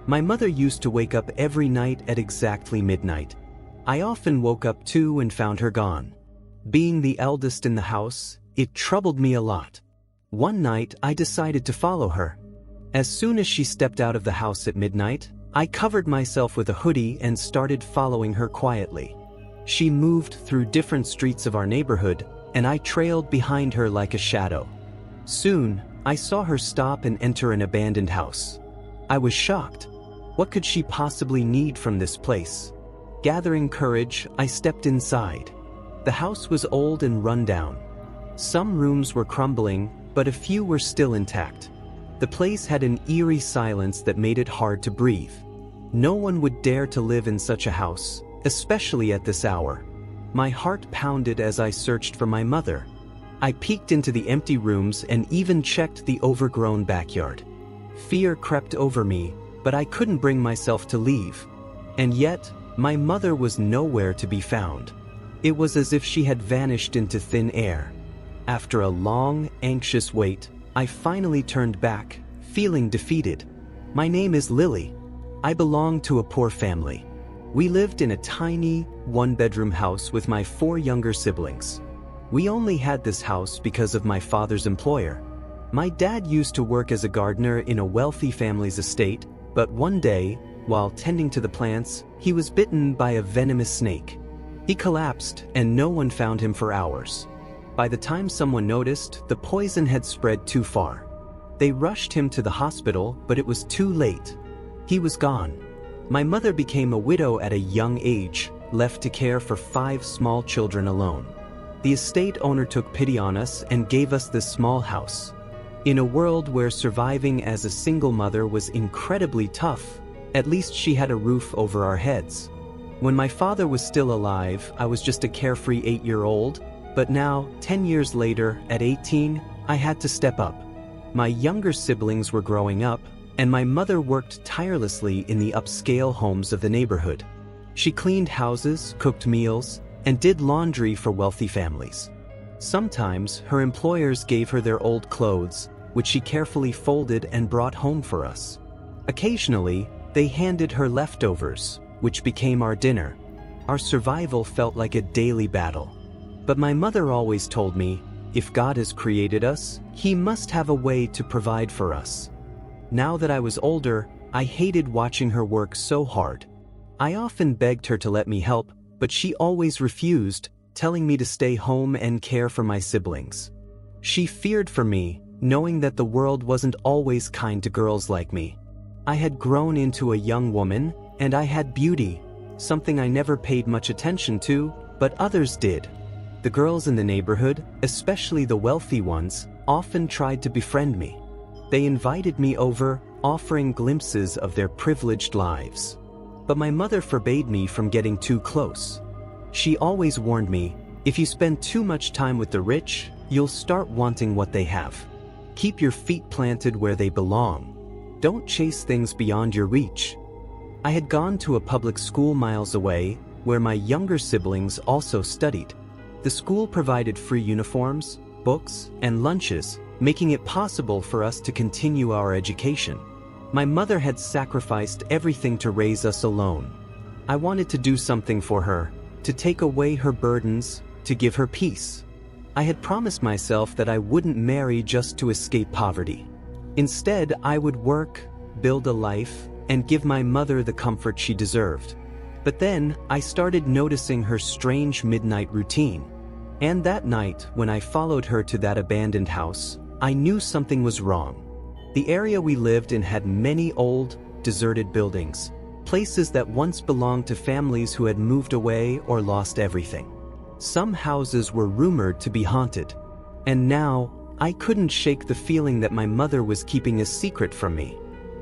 My mother used to wake up every night at exactly midnight. I often woke up too and found her gone. Being the eldest in the house, it troubled me a lot. One night, I decided to follow her. As soon as she stepped out of the house at midnight, I covered myself with a hoodie and started following her quietly. She moved through different streets of our neighborhood, and I trailed behind her like a shadow. Soon, I saw her stop and enter an abandoned house. I was shocked. What could she possibly need from this place? Gathering courage, I stepped inside. The house was old and run down. Some rooms were crumbling, but a few were still intact. The place had an eerie silence that made it hard to breathe. No one would dare to live in such a house, especially at this hour. My heart pounded as I searched for my mother. I peeked into the empty rooms and even checked the overgrown backyard. Fear crept over me, but I couldn't bring myself to leave. And yet, my mother was nowhere to be found. It was as if she had vanished into thin air. After a long, anxious wait, I finally turned back, feeling defeated. My name is Lily. I belong to a poor family. We lived in a tiny, one-bedroom house with my 4 younger siblings. We only had this house because of my father's employer. My dad used to work as a gardener in a wealthy family's estate, but one day, while tending to the plants, he was bitten by a venomous snake. He collapsed, and no one found him for hours. By the time someone noticed, the poison had spread too far. They rushed him to the hospital, but it was too late. He was gone. My mother became a widow at a young age, left to care for 5 small children alone. The estate owner took pity on us and gave us this small house. In a world where surviving as a single mother was incredibly tough, at least she had a roof over our heads. When my father was still alive, I was just a carefree 8-year-old, but now, 10 years later, at 18, I had to step up. My younger siblings were growing up, and my mother worked tirelessly in the upscale homes of the neighborhood. She cleaned houses, cooked meals, and did laundry for wealthy families. Sometimes, her employers gave her their old clothes, which she carefully folded and brought home for us. Occasionally, they handed her leftovers, which became our dinner. Our survival felt like a daily battle. But my mother always told me, if God has created us, He must have a way to provide for us. Now that I was older, I hated watching her work so hard. I often begged her to let me help, but she always refused, telling me to stay home and care for my siblings. She feared for me, knowing that the world wasn't always kind to girls like me. I had grown into a young woman, and I had beauty, something I never paid much attention to, but others did. The girls in the neighborhood, especially the wealthy ones, often tried to befriend me. They invited me over, offering glimpses of their privileged lives. But my mother forbade me from getting too close. She always warned me, if you spend too much time with the rich, you'll start wanting what they have. Keep your feet planted where they belong. Don't chase things beyond your reach. I had gone to a public school miles away, where my younger siblings also studied. The school provided free uniforms, books, and lunches, making it possible for us to continue our education. My mother had sacrificed everything to raise us alone. I wanted to do something for her, to take away her burdens, to give her peace. I had promised myself that I wouldn't marry just to escape poverty. Instead, I would work, build a life, and give my mother the comfort she deserved. But then, I started noticing her strange midnight routine. And that night, when I followed her to that abandoned house, I knew something was wrong. The area we lived in had many old, deserted buildings, places that once belonged to families who had moved away or lost everything. Some houses were rumored to be haunted. And now, I couldn't shake the feeling that my mother was keeping a secret from me.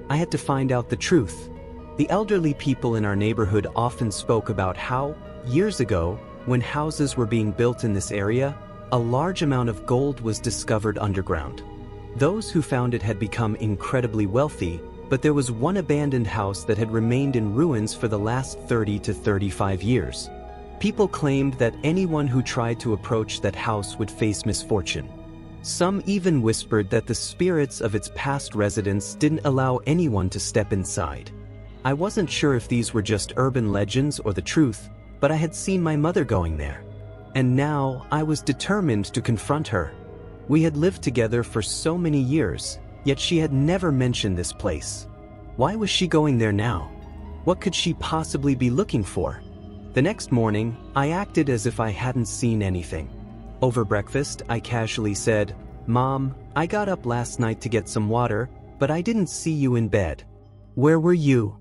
I had to find out the truth. The elderly people in our neighborhood often spoke about how, years ago, when houses were being built in this area, a large amount of gold was discovered underground. Those who found it had become incredibly wealthy, but there was one abandoned house that had remained in ruins for the last 30 to 35 years. People claimed that anyone who tried to approach that house would face misfortune. Some even whispered that the spirits of its past residents didn't allow anyone to step inside. I wasn't sure if these were just urban legends or the truth, but I had seen my mother going there. And now I was determined to confront her. We had lived together for so many years, yet she had never mentioned this place. Why was she going there now? What could she possibly be looking for? The next morning, I acted as if I hadn't seen anything. Over breakfast, I casually said, "Mom, I got up last night to get some water, but I didn't see you in bed. Where were you?"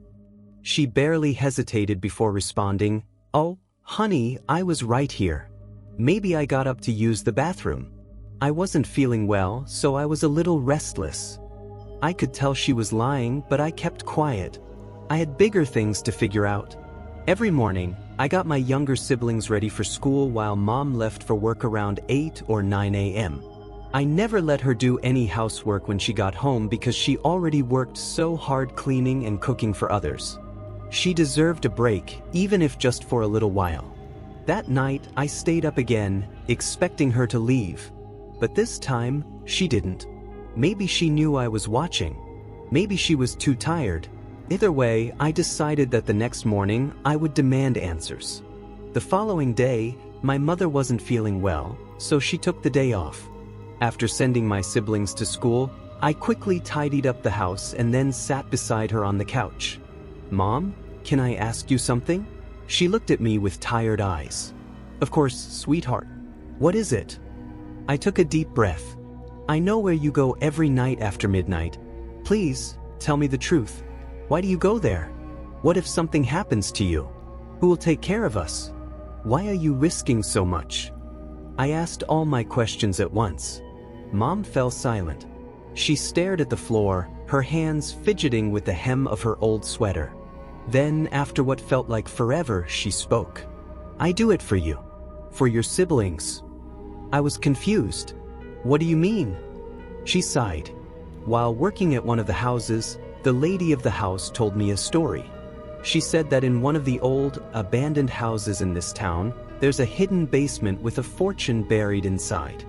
She barely hesitated before responding, "Oh, honey, I was right here. Maybe I got up to use the bathroom. I wasn't feeling well, so I was a little restless." I could tell she was lying, but I kept quiet. I had bigger things to figure out. Every morning, I got my younger siblings ready for school while Mom left for work around 8 or 9 a.m. I never let her do any housework when she got home because she already worked so hard cleaning and cooking for others. She deserved a break, even if just for a little while. That night, I stayed up again, expecting her to leave. But this time, she didn't. Maybe she knew I was watching. Maybe she was too tired. Either way, I decided that the next morning, I would demand answers. The following day, my mother wasn't feeling well, so she took the day off. After sending my siblings to school, I quickly tidied up the house and then sat beside her on the couch. "Mom, can I ask you something?" She looked at me with tired eyes. "Of course, sweetheart. What is it?" I took a deep breath. "I know where you go every night after midnight. Please, tell me the truth. Why do you go there? What if something happens to you? Who will take care of us? Why are you risking so much?" I asked all my questions at once. Mom fell silent. She stared at the floor, her hands fidgeting with the hem of her old sweater. Then, after what felt like forever, she spoke. "I do it for you. For your siblings." I was confused. "What do you mean?" She sighed. While working at one of the houses, the lady of the house told me a story. She said that in one of the old, abandoned houses in this town, there's a hidden basement with a fortune buried inside.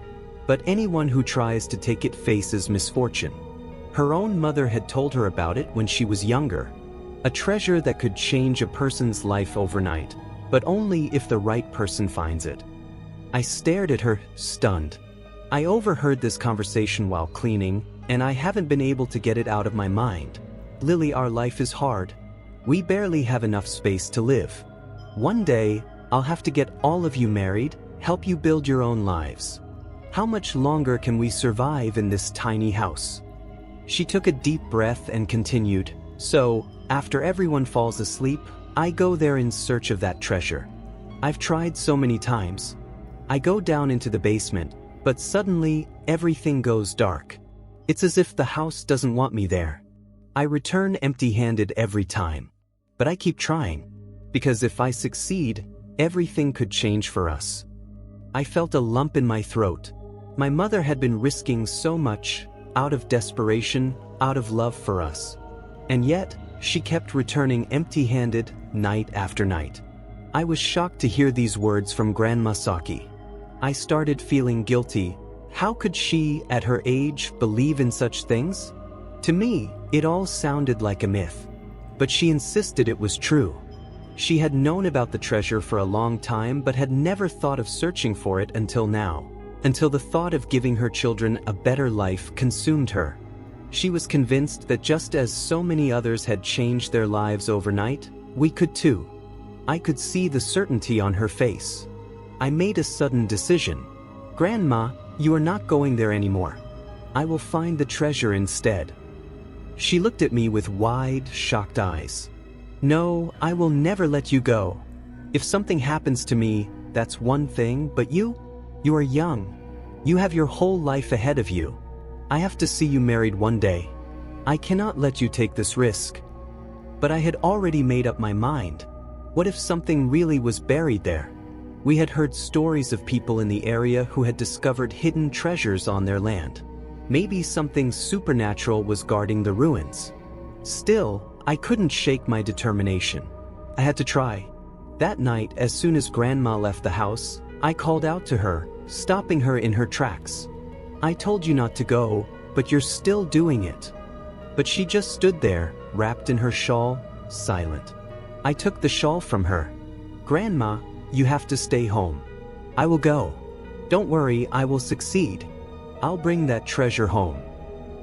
But anyone who tries to take it faces misfortune. Her own mother had told her about it when she was younger. A treasure that could change a person's life overnight, but only if the right person finds it. I stared at her, stunned. I overheard this conversation while cleaning, and I haven't been able to get it out of my mind. "Lily, our life is hard. We barely have enough space to live. One day, I'll have to get all of you married, help you build your own lives. How much longer can we survive in this tiny house?" She took a deep breath and continued, "So, after everyone falls asleep, I go there in search of that treasure. I've tried so many times. I go down into the basement, but suddenly, everything goes dark. It's as if the house doesn't want me there. I return empty-handed every time. But I keep trying, because if I succeed, everything could change for us." I felt a lump in my throat. My mother had been risking so much, out of desperation, out of love for us. And yet, she kept returning empty-handed, night after night. I was shocked to hear these words from Grandma Saki. I started feeling guilty. How could she, at her age, believe in such things? To me, it all sounded like a myth. But she insisted it was true. She had known about the treasure for a long time but had never thought of searching for it until now. Until the thought of giving her children a better life consumed her. She was convinced that just as so many others had changed their lives overnight, we could too. I could see the certainty on her face. I made a sudden decision. "Grandma, you are not going there anymore. I will find the treasure instead." She looked at me with wide, shocked eyes. "No, I will never let you go. If something happens to me, that's one thing, but you are young. You have your whole life ahead of you. I have to see you married one day. I cannot let you take this risk." But I had already made up my mind. What if something really was buried there? We had heard stories of people in the area who had discovered hidden treasures on their land. Maybe something supernatural was guarding the ruins. Still, I couldn't shake my determination. I had to try. That night, as soon as Grandma left the house, I called out to her, stopping her in her tracks. "I told you not to go, but you're still doing it." But she just stood there, wrapped in her shawl, silent. I took the shawl from her. "Grandma, you have to stay home. I will go. Don't worry, I will succeed. I'll bring that treasure home."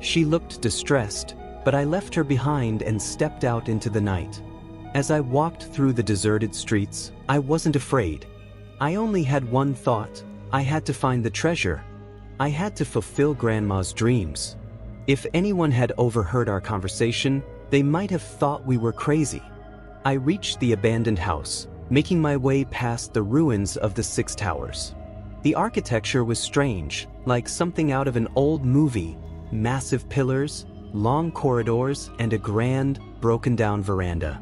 She looked distressed, but I left her behind and stepped out into the night. As I walked through the deserted streets, I wasn't afraid. I only had one thought: I had to find the treasure. I had to fulfill Grandma's dreams. If anyone had overheard our conversation, they might have thought we were crazy. I reached the abandoned house, making my way past the ruins of the 6 towers. The architecture was strange, like something out of an old movie: massive pillars, long corridors, and a grand, broken-down veranda.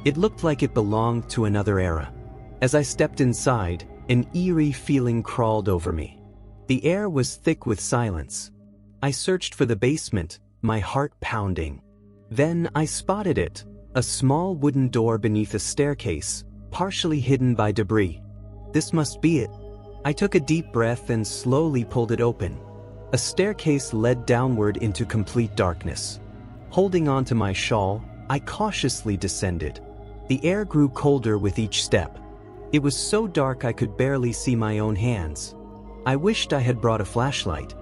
It looked like it belonged to another era. As I stepped inside, an eerie feeling crawled over me. The air was thick with silence. I searched for the basement, my heart pounding. Then I spotted it, a small wooden door beneath a staircase, partially hidden by debris. This must be it. I took a deep breath and slowly pulled it open. A staircase led downward into complete darkness. Holding onto my shawl, I cautiously descended. The air grew colder with each step. It was so dark I could barely see my own hands. I wished I had brought a flashlight.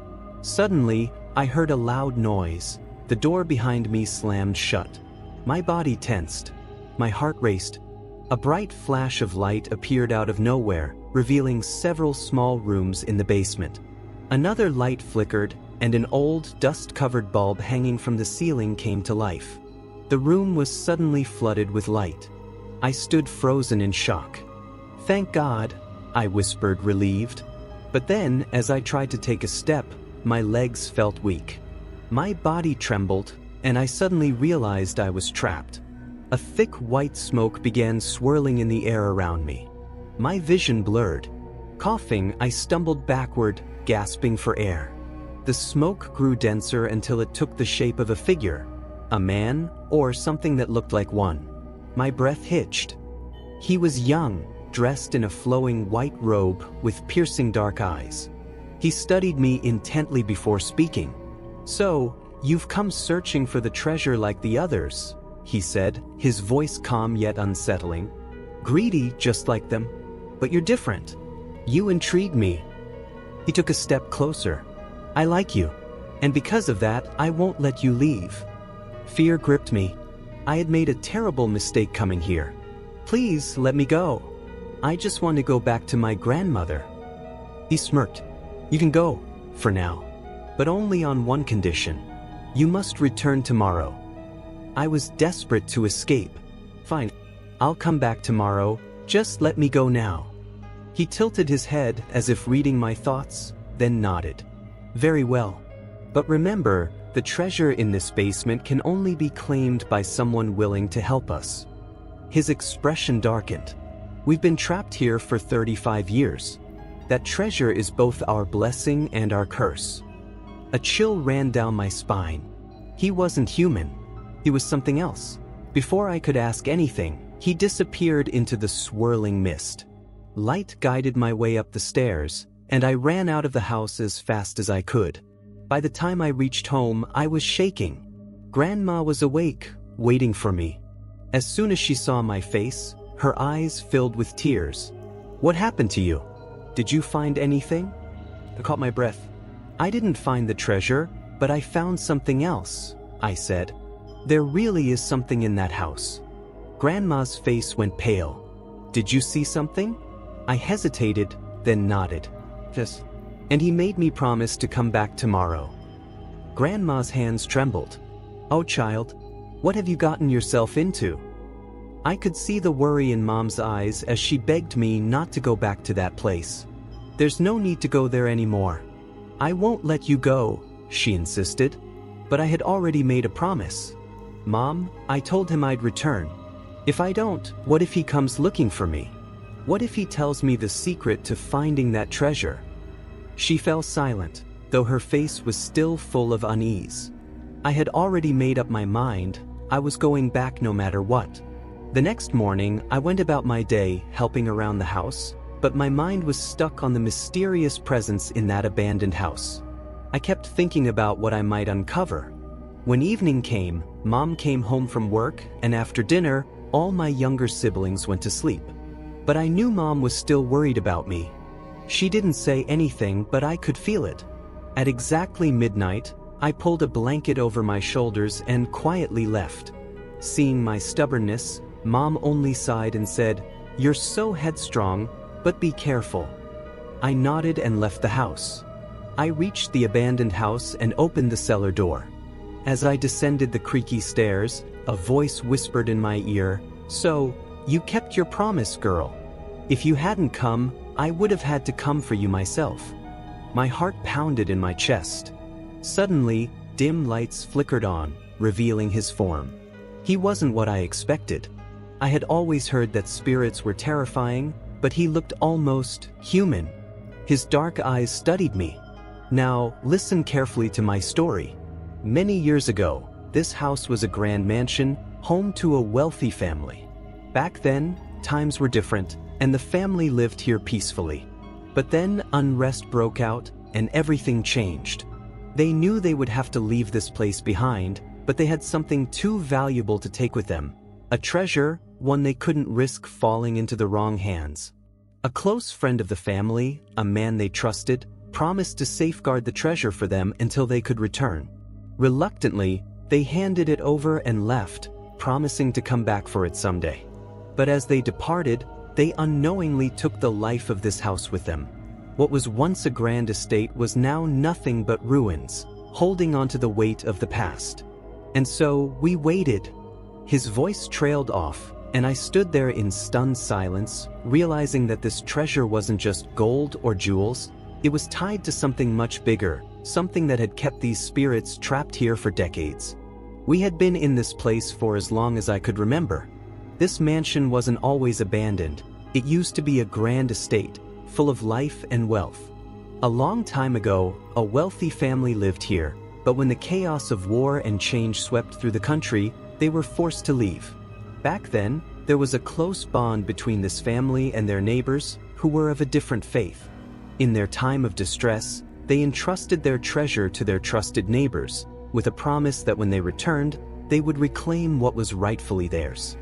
Suddenly, I heard a loud noise. The door behind me slammed shut. My body tensed. My heart raced. A bright flash of light appeared out of nowhere, revealing several small rooms in the basement. Another light flickered, and an old, dust-covered bulb hanging from the ceiling came to life. The room was suddenly flooded with light. I stood frozen in shock. "Thank God," I whispered, relieved. But then, as I tried to take a step, my legs felt weak. My body trembled, and I suddenly realized I was trapped. A thick white smoke began swirling in the air around me. My vision blurred. Coughing, I stumbled backward, gasping for air. The smoke grew denser until it took the shape of a figure, a man, or something that looked like one. My breath hitched. He was young, dressed in a flowing white robe with piercing dark eyes. He studied me intently before speaking. "So, you've come searching for the treasure like the others," he said, his voice calm yet unsettling. "Greedy just like them. But you're different. You intrigue me." He took a step closer. "I like you, and because of that, I won't let you leave." Fear gripped me. I had made a terrible mistake coming here. "Please let me go. I just want to go back to my grandmother." He smirked. "You can go, for now, but only on one condition. You must return tomorrow." I was desperate to escape. "Fine, I'll come back tomorrow, just let me go now." He tilted his head as if reading my thoughts, then nodded. "Very well. But remember, the treasure in this basement can only be claimed by someone willing to help us." His expression darkened. "We've been trapped here for 35 years. That treasure is both our blessing and our curse." A chill ran down my spine. He wasn't human. He was something else. Before I could ask anything, he disappeared into the swirling mist. Light guided my way up the stairs, and I ran out of the house as fast as I could. By the time I reached home, I was shaking. Grandma was awake, waiting for me. As soon as she saw my face, her eyes filled with tears. "What happened to you? Did you find anything?" I caught my breath. "I didn't find the treasure, but I found something else," I said. "There really is something in that house." Grandma's face went pale. "Did you see something?" I hesitated, then nodded. "Yes." "And he made me promise to come back tomorrow." Grandma's hands trembled. "Oh, child, what have you gotten yourself into?" I could see the worry in Mom's eyes as she begged me not to go back to that place. "There's no need to go there anymore." "I won't let you go," she insisted. "But I had already made a promise." "Mom, I told him I'd return. If I don't, what if he comes looking for me? What if he tells me the secret to finding that treasure?" She fell silent, though her face was still full of unease. I had already made up my mind. I was going back no matter what. The next morning, I went about my day helping around the house, but my mind was stuck on the mysterious presence in that abandoned house. I kept thinking about what I might uncover. When evening came, Mom came home from work, and after dinner, all my younger siblings went to sleep. But I knew Mom was still worried about me. She didn't say anything, but I could feel it. At exactly midnight, I pulled a blanket over my shoulders and quietly left. Seeing my stubbornness, Mom only sighed and said, "You're so headstrong, but be careful." I nodded and left the house. I reached the abandoned house and opened the cellar door. As I descended the creaky stairs, a voice whispered in my ear, "So, you kept your promise, girl. If you hadn't come, I would have had to come for you myself." My heart pounded in my chest. Suddenly, dim lights flickered on, revealing his form. He wasn't what I expected. I had always heard that spirits were terrifying, but he looked almost human. His dark eyes studied me. Now, listen carefully to my story. Many years ago, this house was a grand mansion, home to a wealthy family. Back then, times were different, and the family lived here peacefully. But then unrest broke out, and everything changed. They knew they would have to leave this place behind, but they had something too valuable to take with them. A treasure, one they couldn't risk falling into the wrong hands. A close friend of the family, a man they trusted, promised to safeguard the treasure for them until they could return. Reluctantly, they handed it over and left, promising to come back for it someday. But as they departed, they unknowingly took the life of this house with them. What was once a grand estate was now nothing but ruins, holding onto the weight of the past. And so, we waited. His voice trailed off, and I stood there in stunned silence, realizing that this treasure wasn't just gold or jewels, it was tied to something much bigger, something that had kept these spirits trapped here for decades. We had been in this place for as long as I could remember. This mansion wasn't always abandoned. It used to be a grand estate, full of life and wealth. A long time ago, a wealthy family lived here, but when the chaos of war and change swept through the country, they were forced to leave. Back then, there was a close bond between this family and their neighbors, who were of a different faith. In their time of distress, they entrusted their treasure to their trusted neighbors, with a promise that when they returned, they would reclaim what was rightfully theirs.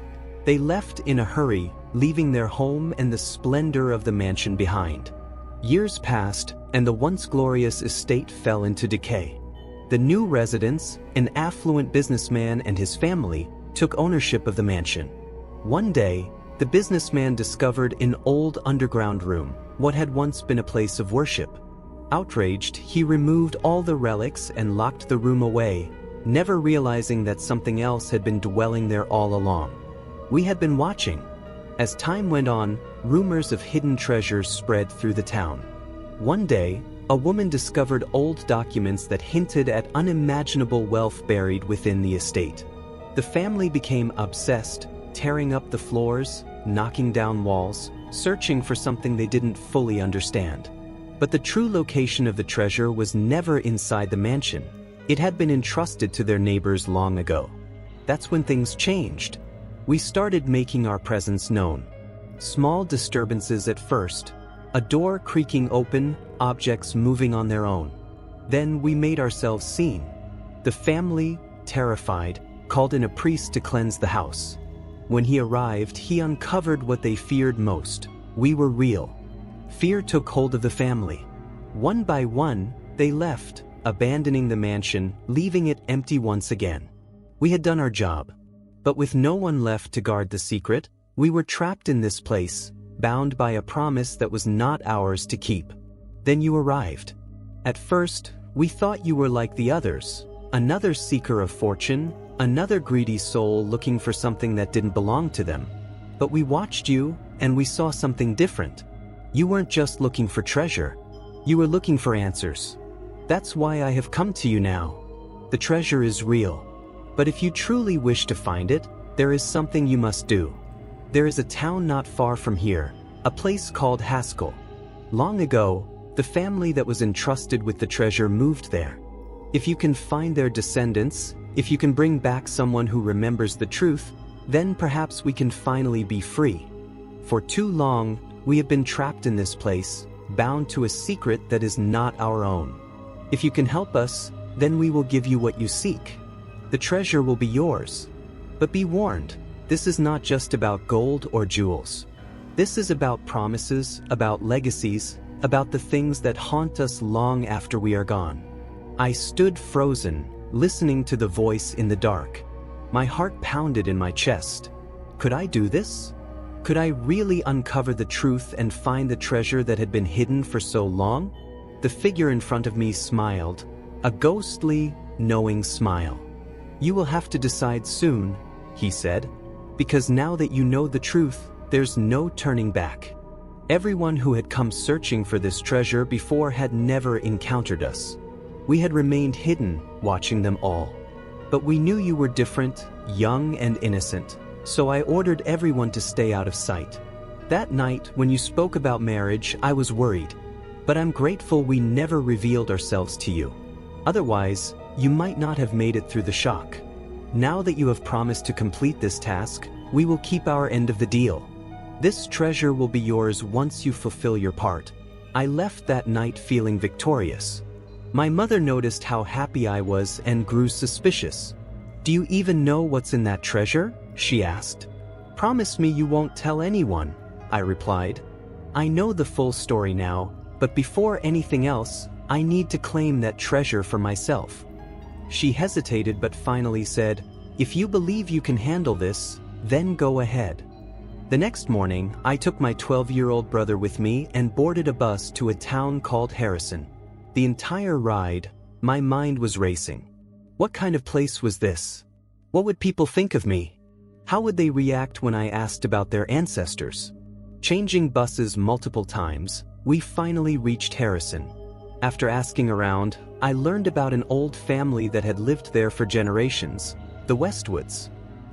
They left in a hurry, leaving their home and the splendor of the mansion behind. Years passed, and the once glorious estate fell into decay. The new residents, an affluent businessman and his family, took ownership of the mansion. One day, the businessman discovered an old underground room, what had once been a place of worship. Outraged, he removed all the relics and locked the room away, never realizing that something else had been dwelling there all along. We had been watching. As time went on, rumors of hidden treasures spread through the town. One day, a woman discovered old documents that hinted at unimaginable wealth buried within the estate. The family became obsessed, tearing up the floors, knocking down walls, searching for something they didn't fully understand. But the true location of the treasure was never inside the mansion. It had been entrusted to their neighbors long ago. That's when things changed. We started making our presence known. Small disturbances at first, a door creaking open, objects moving on their own. Then we made ourselves seen. The family, terrified, called in a priest to cleanse the house. When he arrived, he uncovered what they feared most. We were real. Fear took hold of the family. One by one, they left, abandoning the mansion, leaving it empty once again. We had done our job. But with no one left to guard the secret, we were trapped in this place, bound by a promise that was not ours to keep. Then you arrived. At first, we thought you were like the others, another seeker of fortune, another greedy soul looking for something that didn't belong to them. But we watched you, and we saw something different. You weren't just looking for treasure. You were looking for answers. That's why I have come to you now. The treasure is real. But if you truly wish to find it, there is something you must do. There is a town not far from here, a place called Haskell. Long ago, the family that was entrusted with the treasure moved there. If you can find their descendants, if you can bring back someone who remembers the truth, then perhaps we can finally be free. For too long, we have been trapped in this place, bound to a secret that is not our own. If you can help us, then we will give you what you seek. The treasure will be yours. But be warned, this is not just about gold or jewels. This is about promises, about legacies, about the things that haunt us long after we are gone. I stood frozen, listening to the voice in the dark. My heart pounded in my chest. Could I do this? Could I really uncover the truth and find the treasure that had been hidden for so long? The figure in front of me smiled, a ghostly, knowing smile. You will have to decide soon, he said, because now that you know the truth, there's no turning back. Everyone who had come searching for this treasure before had never encountered us. We had remained hidden, watching them all. But we knew you were different, young and innocent, so I ordered everyone to stay out of sight. That night, when you spoke about marriage, I was worried, but I'm grateful we never revealed ourselves to you. Otherwise, you might not have made it through the shock. Now that you have promised to complete this task, we will keep our end of the deal. This treasure will be yours once you fulfill your part. I left that night feeling victorious. My mother noticed how happy I was and grew suspicious. Do you even know what's in that treasure? She asked. Promise me you won't tell anyone, I replied. I know the full story now, but before anything else, I need to claim that treasure for myself. She hesitated but finally said, if you believe you can handle this, then go ahead. The next morning, I took my 12-year-old brother with me and boarded a bus to a town called Harrison. The entire ride, my mind was racing. What kind of place was this? What would people think of me? How would they react when I asked about their ancestors? Changing buses multiple times, we finally reached Harrison. After asking around, I learned about an old family that had lived there for generations, the Westwoods.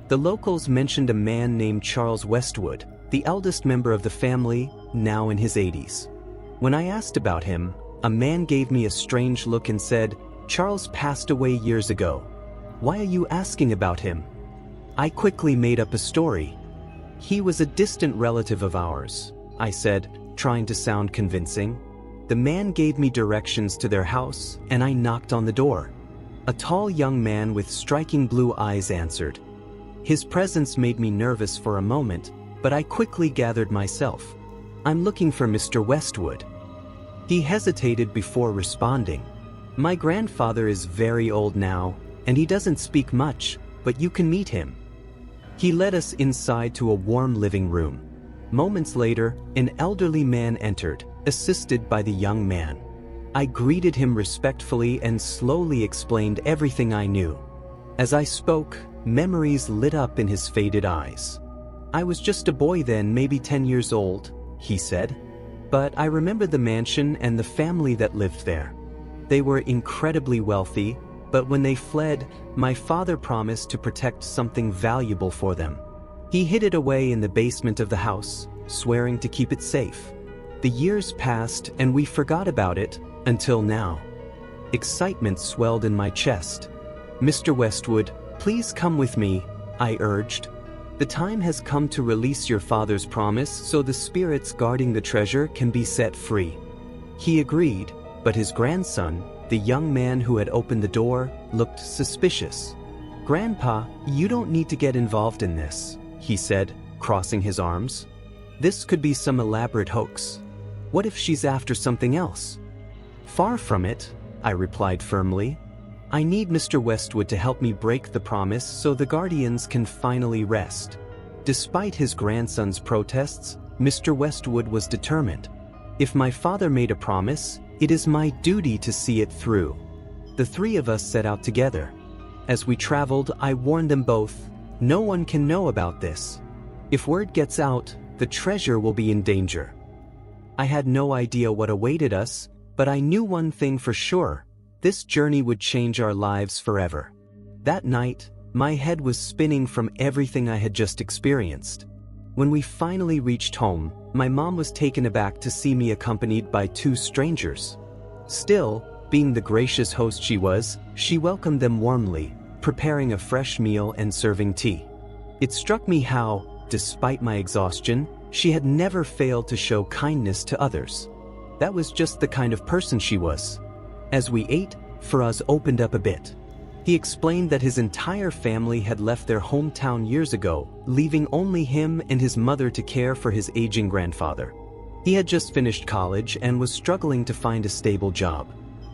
The locals mentioned a man named Charles Westwood, the eldest member of the family, now in his 80s. When I asked about him, a man gave me a strange look and said, Charles passed away years ago. Why are you asking about him? I quickly made up a story. He was a distant relative of ours, I said, trying to sound convincing. The man gave me directions to their house, and I knocked on the door. A tall young man with striking blue eyes answered. His presence made me nervous for a moment, but I quickly gathered myself. I'm looking for Mr. Westwood. He hesitated before responding. My grandfather is very old now, and he doesn't speak much, but you can meet him. He led us inside to a warm living room. Moments later, an elderly man entered, assisted by the young man. I greeted him respectfully and slowly explained everything I knew. As I spoke, memories lit up in his faded eyes. I was just a boy then, maybe 10 years old, he said. But I remember the mansion and the family that lived there. They were incredibly wealthy, but when they fled, my father promised to protect something valuable for them. He hid it away in the basement of the house, swearing to keep it safe. The years passed and we forgot about it, until now. Excitement swelled in my chest. Mr. Westwood, please come with me, I urged. The time has come to release your father's promise so the spirits guarding the treasure can be set free. He agreed, but his grandson, the young man who had opened the door, looked suspicious. Grandpa, you don't need to get involved in this, he said, crossing his arms. This could be some elaborate hoax. What if she's after something else? Far from it, I replied firmly. I need Mr. Westwood to help me break the promise so the guardians can finally rest. Despite his grandson's protests, Mr. Westwood was determined. If my father made a promise, it is my duty to see it through. The three of us set out together. As we traveled, I warned them both, no one can know about this. If word gets out, the treasure will be in danger. I had no idea what awaited us, but I knew one thing for sure. This journey would change our lives forever. That night, my head was spinning from everything I had just experienced. When we finally reached home, my mom was taken aback to see me accompanied by two strangers. Still, being the gracious host she was, she welcomed them warmly, preparing a fresh meal and serving tea. It struck me how, despite my exhaustion, she had never failed to show kindness to others. That was just the kind of person she was. As we ate, Faraz opened up a bit. He explained that his entire family had left their hometown years ago, leaving only him and his mother to care for his aging grandfather. He had just finished college and was struggling to find a stable job.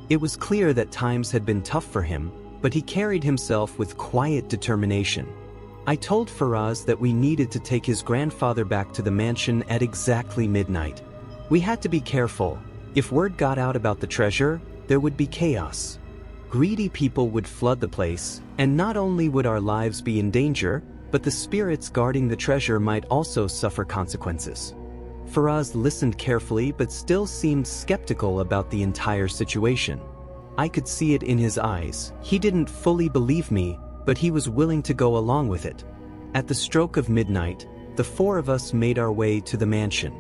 It was clear that times had been tough for him, but he carried himself with quiet determination. I told Faraz that we needed to take his grandfather back to the mansion at exactly midnight. We had to be careful. If word got out about the treasure, there would be chaos. Greedy people would flood the place, and not only would our lives be in danger, but the spirits guarding the treasure might also suffer consequences. Faraz listened carefully but still seemed skeptical about the entire situation. I could see it in his eyes. He didn't fully believe me, but he was willing to go along with it. At the stroke of midnight, the four of us made our way to the mansion.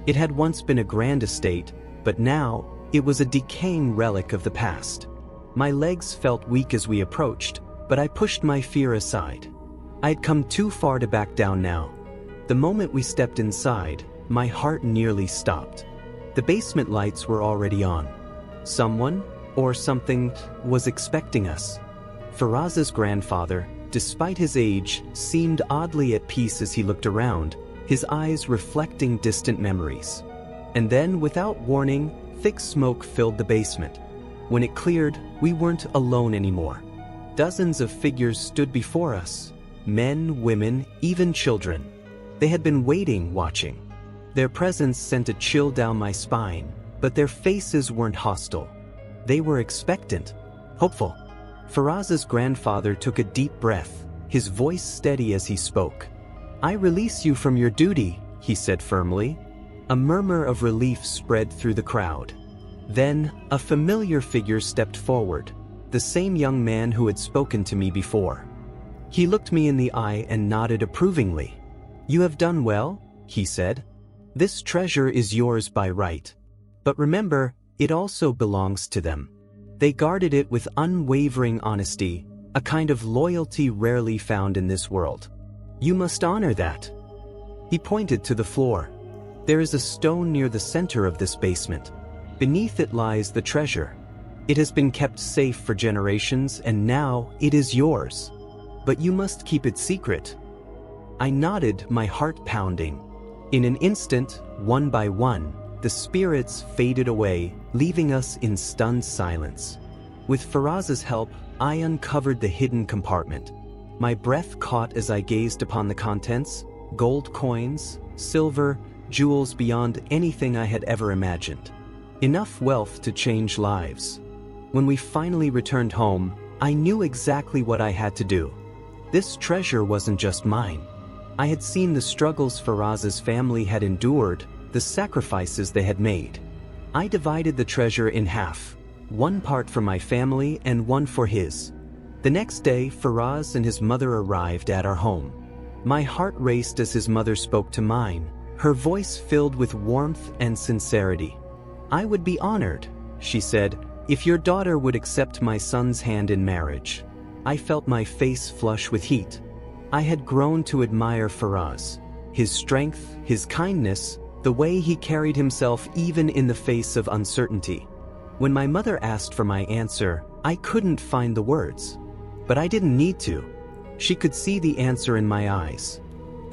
It had once been a grand estate, but now it was a decaying relic of the past. My legs felt weak as we approached, but I pushed my fear aside. I had come too far to back down now. The moment we stepped inside, my heart nearly stopped. The basement lights were already on. Someone, or something, was expecting us. Faraz's grandfather, despite his age, seemed oddly at peace as he looked around, his eyes reflecting distant memories. And then, without warning, thick smoke filled the basement. When it cleared, we weren't alone anymore. Dozens of figures stood before us. Men, women, even children. They had been waiting, watching. Their presence sent a chill down my spine, but their faces weren't hostile. They were expectant, hopeful. Faraz's grandfather took a deep breath, his voice steady as he spoke. "I release you from your duty," he said firmly. A murmur of relief spread through the crowd. Then, a familiar figure stepped forward, the same young man who had spoken to me before. He looked me in the eye and nodded approvingly. "You have done well," he said. "This treasure is yours by right. But remember, it also belongs to them. They guarded it with unwavering honesty, a kind of loyalty rarely found in this world. You must honor that." He pointed to the floor. "There is a stone near the center of this basement. Beneath it lies the treasure. It has been kept safe for generations and now it is yours. But you must keep it secret." I nodded, my heart pounding. In an instant, one by one, the spirits faded away, leaving us in stunned silence. With Faraz's help, I uncovered the hidden compartment. My breath caught as I gazed upon the contents: gold coins, silver, jewels beyond anything I had ever imagined. Enough wealth to change lives. When we finally returned home, I knew exactly what I had to do. This treasure wasn't just mine. I had seen the struggles Faraz's family had endured, the sacrifices they had made. I divided the treasure in half, one part for my family and one for his. The next day, Faraz and his mother arrived at our home. My heart raced as his mother spoke to mine, her voice filled with warmth and sincerity. "I would be honored," she said, "if your daughter would accept my son's hand in marriage." I felt my face flush with heat. I had grown to admire Faraz. His strength, his kindness, the way he carried himself even in the face of uncertainty. When my mother asked for my answer, I couldn't find the words. But I didn't need to. She could see the answer in my eyes.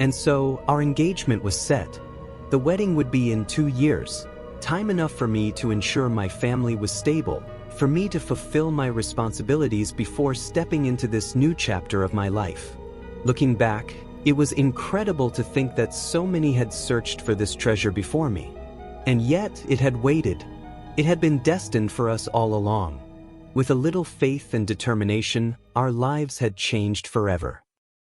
And so, our engagement was set. The wedding would be in 2 years, time enough for me to ensure my family was stable, for me to fulfill my responsibilities before stepping into this new chapter of my life. Looking back, it was incredible to think that so many had searched for this treasure before me. And yet, it had waited. It had been destined for us all along. With a little faith and determination, our lives had changed forever.